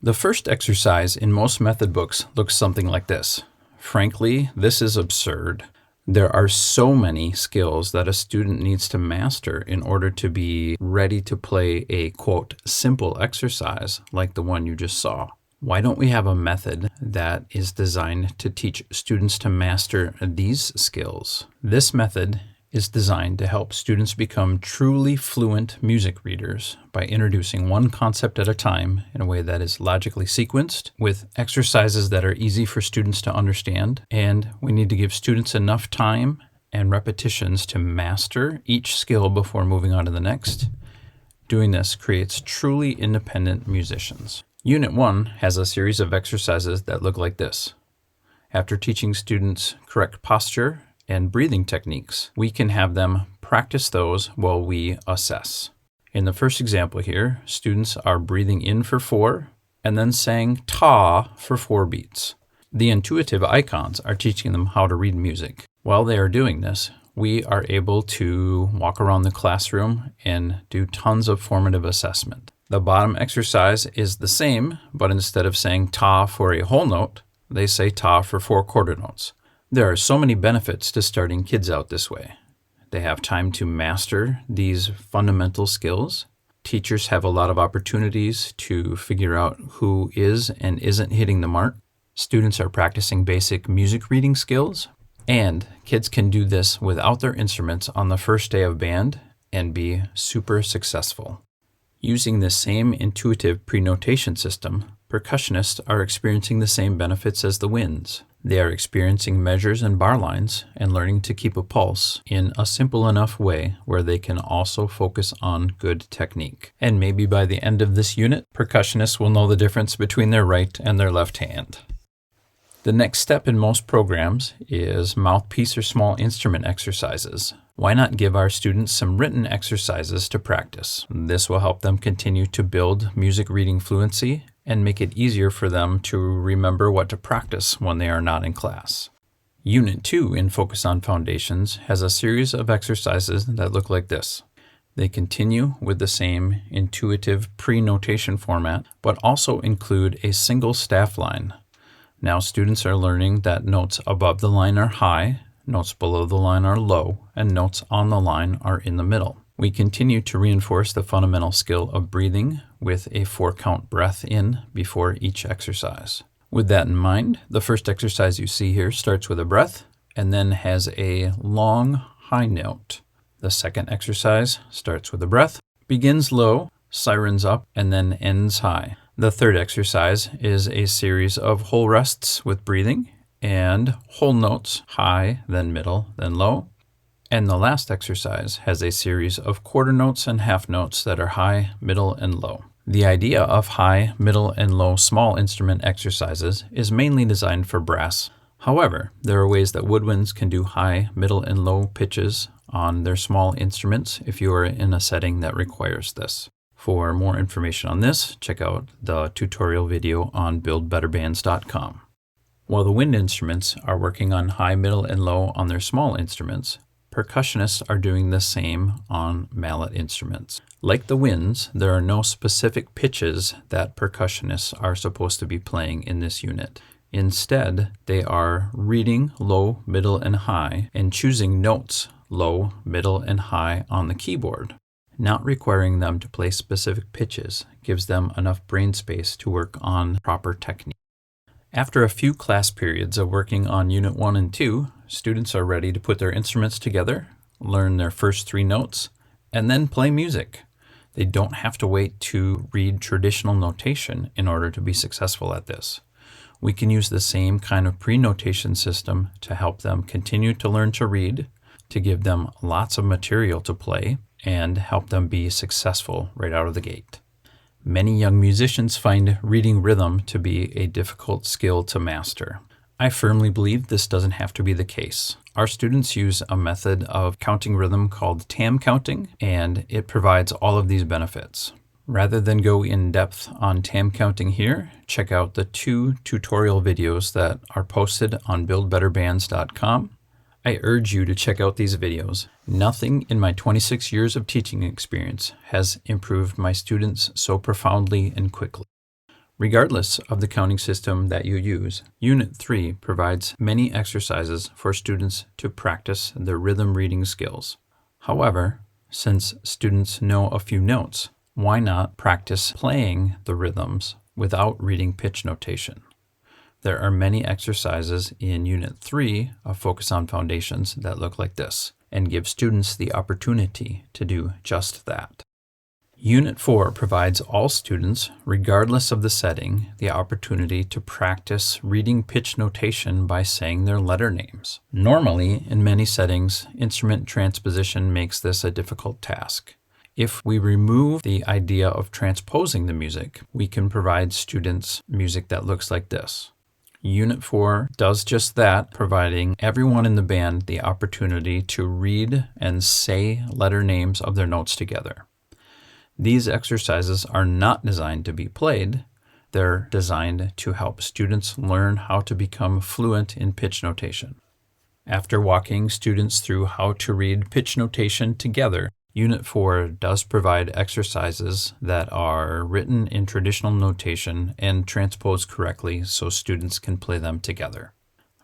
The first exercise in most method books looks something like this. Frankly, this is absurd. There are so many skills that a student needs to master in order to be ready to play a, quote, simple exercise like the one you just saw. Why don't we have a method that is designed to teach students to master these skills? This method is designed to help students become truly fluent music readers by introducing one concept at a time in a way that is logically sequenced with exercises that are easy for students to understand. And we need to give students enough time and repetitions to master each skill before moving on to the next. Doing this creates truly independent musicians. Unit 1 has a series of exercises that look like this. After teaching students correct posture and breathing techniques, we can have them practice those while we assess. In the first example here, students are breathing in for 4 and then saying ta for 4 beats. The intuitive icons are teaching them how to read music. While they are doing this, we are able to walk around the classroom and do tons of formative assessment. The bottom exercise is the same, but instead of saying ta for a whole note, they say ta for 4 quarter notes. There are so many benefits to starting kids out this way. They have time to master these fundamental skills. Teachers have a lot of opportunities to figure out who is and isn't hitting the mark. Students are practicing basic music reading skills, and kids can do this without their instruments on the first day of band and be super successful. Using this same intuitive pre-notation system, percussionists are experiencing the same benefits as the winds. They are experiencing measures and bar lines and learning to keep a pulse in a simple enough way where they can also focus on good technique. And maybe by the end of this unit, percussionists will know the difference between their right and their left hand. The next step in most programs is mouthpiece or small instrument exercises. Why not give our students some written exercises to practice? This will help them continue to build music reading fluency and make it easier for them to remember what to practice when they are not in class. Unit 2 in Focus on Foundations has a series of exercises that look like this. They continue with the same intuitive pre-notation format, but also include a single staff line. Now students are learning that notes above the line are high, notes below the line are low, and notes on the line are in the middle. We continue to reinforce the fundamental skill of breathing with a 4-count breath in before each exercise. With that in mind, the first exercise you see here starts with a breath and then has a long high note. The second exercise starts with a breath, begins low, sirens up, and then ends high. The third exercise is a series of whole rests with breathing and whole notes, high, then middle, then low. And the last exercise has a series of quarter notes and half notes that are high, middle, and low. The idea of high, middle, and low small instrument exercises is mainly designed for brass. However, there are ways that woodwinds can do high, middle, and low pitches on their small instruments if you are in a setting that requires this. For more information on this, check out the tutorial video on buildbetterbands.com. While the wind instruments are working on high, middle, and low on their small instruments, percussionists are doing the same on mallet instruments. Like the winds, there are no specific pitches that percussionists are supposed to be playing in this unit. Instead, they are reading low, middle, and high and choosing notes low, middle, and high on the keyboard. Not requiring them to play specific pitches gives them enough brain space to work on proper technique. After a few class periods of working on Unit 1 and 2, students are ready to put their instruments together, learn their first 3 notes, and then play music. They don't have to wait to read traditional notation in order to be successful at this. We can use the same kind of pre-notation system to help them continue to learn to read, to give them lots of material to play, and help them be successful right out of the gate. Many young musicians find reading rhythm to be a difficult skill to master. I firmly believe this doesn't have to be the case. Our students use a method of counting rhythm called tam counting, and it provides all of these benefits. Rather than go in depth on tam counting here, check out the 2 tutorial videos that are posted on buildbetterbands.com. I urge you to check out these videos. Nothing in my 26 years of teaching experience has improved my students so profoundly and quickly. Regardless of the counting system that you use, Unit 3 provides many exercises for students to practice their rhythm reading skills. However, since students know a few notes, why not practice playing the rhythms without reading pitch notation? There are many exercises in Unit 3 of Focus on Foundations that look like this and give students the opportunity to do just that. Unit 4 provides all students, regardless of the setting, the opportunity to practice reading pitch notation by saying their letter names. Normally, in many settings, instrument transposition makes this a difficult task. If we remove the idea of transposing the music, we can provide students music that looks like this. Unit 4 does just that, providing everyone in the band the opportunity to read and say letter names of their notes together. These exercises are not designed to be played. They're designed to help students learn how to become fluent in pitch notation. After walking students through how to read pitch notation together, Unit 4 does provide exercises that are written in traditional notation and transposed correctly so students can play them together.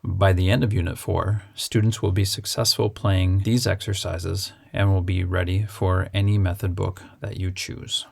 By the end of Unit 4, students will be successful playing these exercises and will be ready for any method book that you choose.